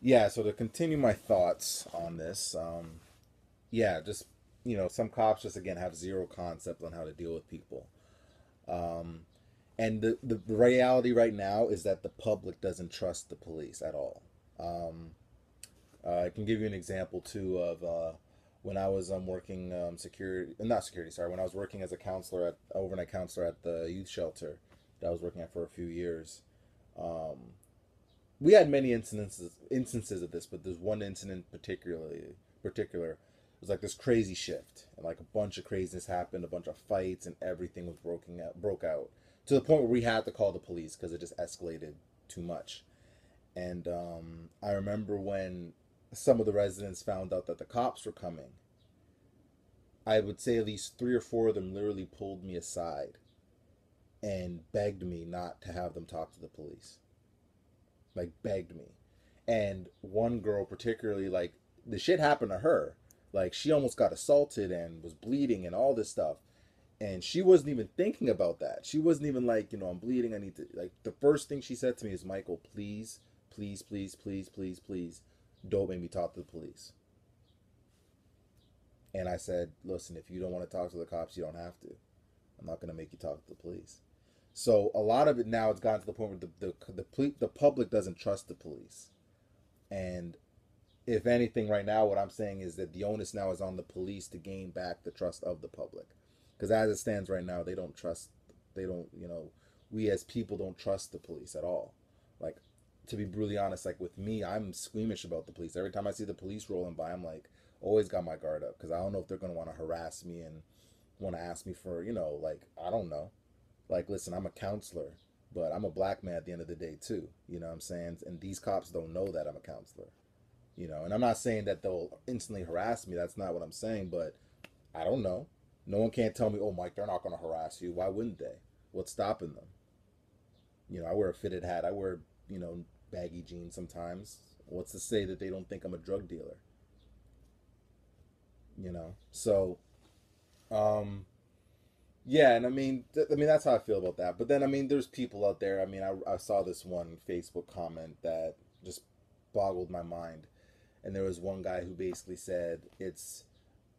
Yeah, so to continue my thoughts on this, yeah, just some cops just again have zero concept on how to deal with people. Um, and the reality right now is that the public doesn't trust the police at all. Um, I can give you an example too of when I was working security, not security, sorry, when I was working as a counselor at overnight counselor at the youth shelter that I was working at for a few years. Um, we had many instances of this, but there's one incident particular. It was like this crazy shift, and like a bunch of craziness happened, a bunch of fights, and everything was broke out to the point where we had to call the police because it just escalated too much. And I remember when some of the residents found out that the cops were coming. I would say at least three or four of them literally pulled me aside and begged me not to have them talk to the police, like begged me. And one girl particularly, like, the shit happened to her. Like, she almost got assaulted and was bleeding and all this stuff. And she wasn't even thinking about that. She wasn't even like, I'm bleeding, I need to, like, the first thing she said to me is, Michael, please, please, please, please, please, please, don't make me talk to the police. And I said, listen, if you don't want to talk to the cops, you don't have to. I'm not going to make you talk to the police. So a lot of it now, it's gotten to the point where the public doesn't trust the police. And if anything, right now, what I'm saying is that the onus now is on the police to gain back the trust of the public. Because as it stands right now, they don't, we as people don't trust the police at all. Like, to be brutally honest, like with me, I'm squeamish about the police. Every time I see the police rolling by, I'm like, always got my guard up because I don't know if they're going to want to harass me and want to ask me for, like, I don't know. Like, listen, I'm a counselor, but I'm a black man at the end of the day, too. You know what I'm saying? And these cops don't know that I'm a counselor. And I'm not saying that they'll instantly harass me. That's not what I'm saying, but I don't know. No one can't tell me, oh, Mike, they're not going to harass you. Why wouldn't they? What's stopping them? I wear a fitted hat. I wear, baggy jeans sometimes. What's to say that they don't think I'm a drug dealer? So, um, yeah, and I mean that's how I feel about that. But then, I mean, there's people out there. I mean, I saw this one Facebook comment that just boggled my mind, and there was one guy who basically said it's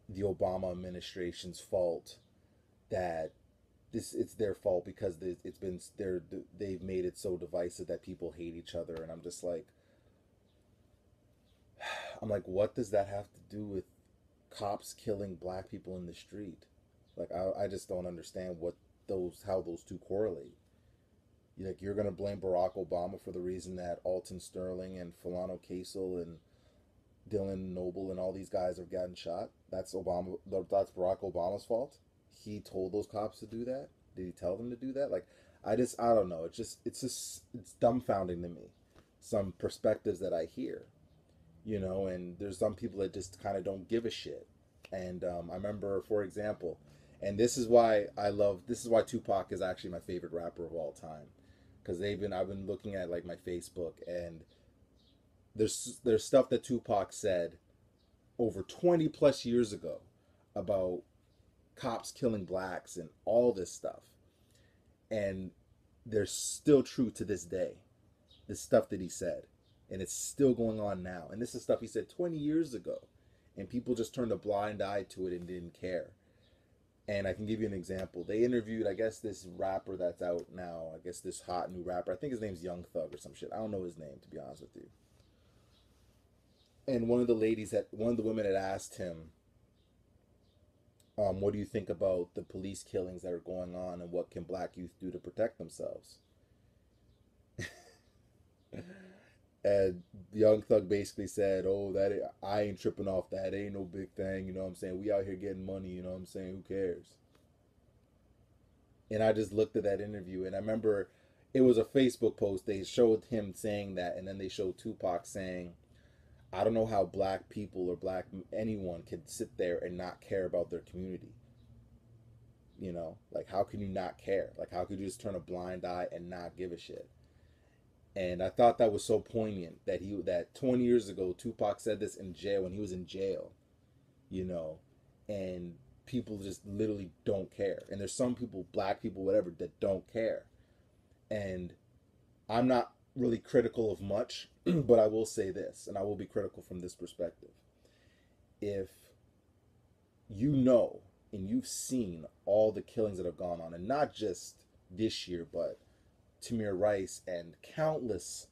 the Obama administration's fault that it's their fault because it's been they've made it so divisive that people hate each other, and I'm like, what does that have to do with cops killing black people in the street? Like, I just don't understand what those how those two correlate. You're gonna blame Barack Obama for the reason that Alton Sterling and Philando Casel and Dylan Noble and all these guys have gotten shot. That's Obama. That's Barack Obama's fault. He told those cops to do that. Did he tell them to do that? Like, I don't know. It's dumbfounding to me. Some perspectives that I hear, and there's some people that just kind of don't give a shit. And I remember, for example, and this is why Tupac is actually my favorite rapper of all time, because I've been looking at like my Facebook, and there's stuff that Tupac said over 20 plus years ago about cops killing blacks and all this stuff. And they're still true to this day. The stuff that he said. And it's still going on now. And this is stuff he said 20 years ago. And people just turned a blind eye to it and didn't care. And I can give you an example. They interviewed, I guess, this rapper that's out now. I guess this hot new rapper. I think his name's Young Thug or some shit. I don't know his name, to be honest with you. And one of the women had asked him, what do you think about the police killings that are going on, and what can black youth do to protect themselves? And Young Thug basically said, "Oh, I ain't tripping off that. It ain't no big thing. You know what I'm saying? We out here getting money. You know what I'm saying? Who cares?" And I just looked at that interview, and I remember it was a Facebook post. They showed him saying that, and then they showed Tupac saying, "I don't know how black people or black anyone can sit there and not care about their community. Like, how can you not care? Like, how could you just turn a blind eye and not give a shit?" And I thought that was so poignant that 20 years ago Tupac said this in jail when he was in jail, you know, and people just literally don't care. And there's some people, black people, whatever, that don't care. And I'm not really critical of much, But I will say this, and I will be critical from this perspective. If you know and you've seen all the killings that have gone on, and not just this year, but Tamir Rice and countless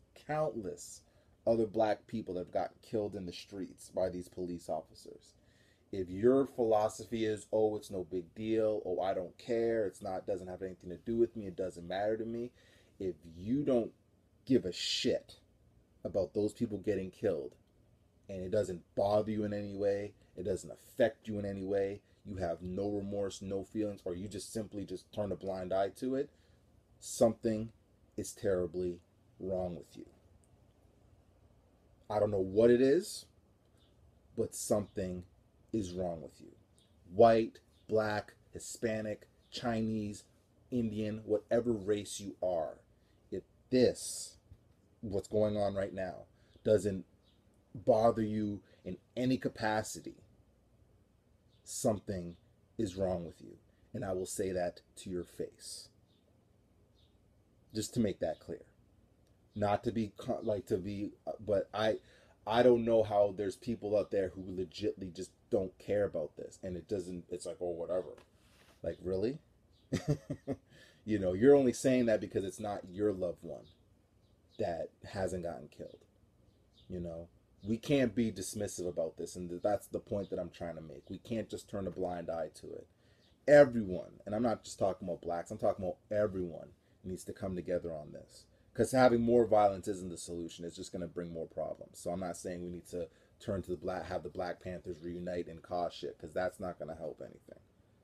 other black people that have gotten killed in the streets by these police officers. If your philosophy is, oh, it's no big deal, oh, I don't care, it's not, doesn't have anything to do with me, it doesn't matter to me, if you don't give a shit about those people getting killed, and it doesn't bother you in any way, it doesn't affect you in any way, you have no remorse, no feelings, or you just simply just turn a blind eye to it, something is terribly wrong with you. I don't know what it is, but something is wrong with you. White, black, Hispanic, Chinese, Indian, whatever race you are, if this, what's going on right now, doesn't bother you in any capacity, something is wrong with you. And I will say that to your face. Just to make that clear. Not to be but I don't know how there's people out there who legitimately just don't care about this, and it doesn't, it's like, oh, whatever. Like, really? You're only saying that because it's not your loved one that hasn't gotten killed. you know we can't be dismissive about this, and that's the point that I'm trying to make. We can't just turn a blind eye to it. Everyone, and I'm not just talking about blacks, I'm talking about everyone, needs to come together on this, because having more violence isn't the solution. It's just going to bring more problems. So I'm not saying we need to turn to have the Black Panthers reunite and cause shit, because that's not going to help anything.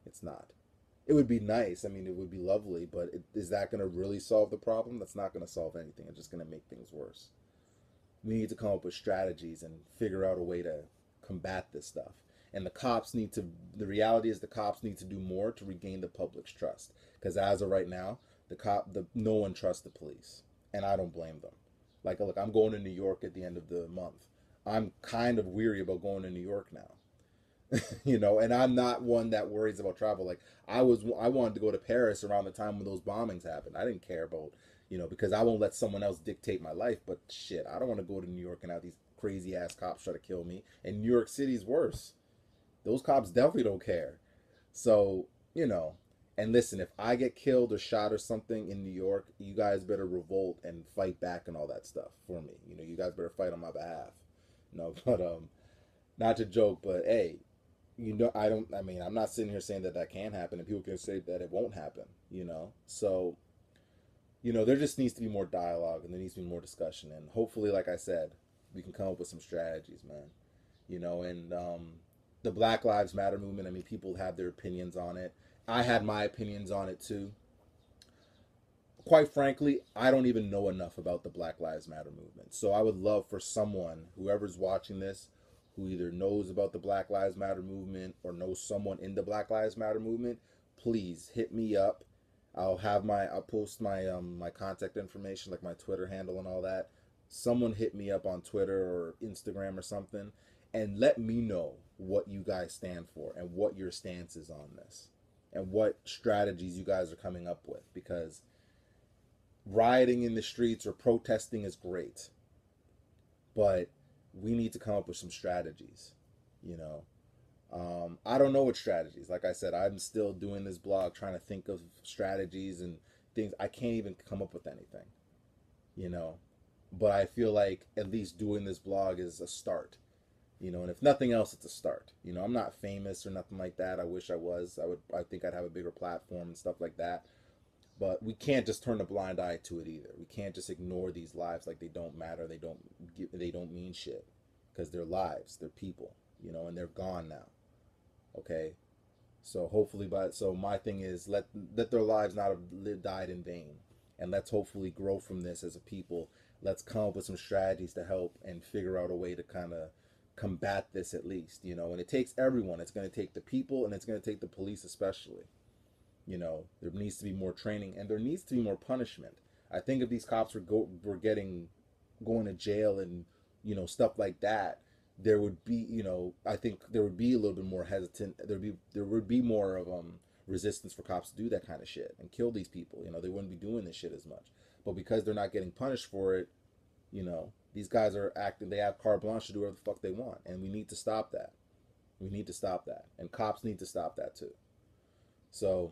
It's not. It would be nice, I mean, it would be lovely, but is that going to really solve the problem? That's not going to solve anything. It's just going to make things worse. We need to come up with strategies and figure out a way to combat this stuff. And the reality is the cops need to do more to regain the public's trust. Because as of right now, no one trusts the police. And I don't blame them. Like, look, I'm going to New York at the end of the month. I'm kind of weary about going to New York now. And I'm not one that worries about travel. Like, I wanted to go to Paris around the time when those bombings happened. I didn't care about, because I won't let someone else dictate my life. But shit, I don't want to go to New York and have these crazy ass cops try to kill me. And New York City's worse. Those cops definitely don't care. So, and listen, if I get killed or shot or something in New York, you guys better revolt and fight back and all that stuff for me. You guys better fight on my behalf. But not to joke, but hey, I'm not sitting here saying that can happen, and people can say that it won't happen. So, there just needs to be more dialogue, and there needs to be more discussion, and hopefully, like I said, we can come up with some strategies, man. And the Black Lives Matter movement, I mean, people have their opinions on it. I had my opinions on it too. Quite frankly, I don't even know enough about the Black Lives Matter movement. So I would love for someone, whoever's watching this, who either knows about the Black Lives Matter movement or knows someone in the Black Lives Matter movement, please hit me up. I'll post my contact information, like my Twitter handle and all that. Someone hit me up on Twitter or Instagram or something, and let me know what you guys stand for and what your stance is on this and what strategies you guys are coming up with, because rioting in the streets or protesting is great, but we need to come up with some strategies. I don't know what strategies. Like I said, I'm still doing this blog trying to think of strategies and things. I can't even come up with anything, but I feel like at least doing this blog is a start. And if nothing else, it's a start. I'm not famous or nothing like that. I wish I was. I think I'd have a bigger platform and stuff like that. But we can't just turn a blind eye to it either. We can't just ignore these lives like they don't matter. They don't mean shit, because they're lives, they're people, and they're gone now. Okay, so hopefully, so my thing is let their lives not have died in vain, and let's hopefully grow from this as a people. Let's come up with some strategies to help and figure out a way to kind of combat this at least, and it takes everyone. It's going to take the people, and it's going to take the police especially. There needs to be more training, and there needs to be more punishment. I think if these cops were going to jail and stuff like that, there would be I think there would be a little bit more hesitant. There would be more of resistance for cops to do that kind of shit and kill these people. They wouldn't be doing this shit as much. But because they're not getting punished for it, These guys are acting, they have carte blanche to do whatever the fuck they want. And we need to stop that. We need to stop that. And cops need to stop that too. So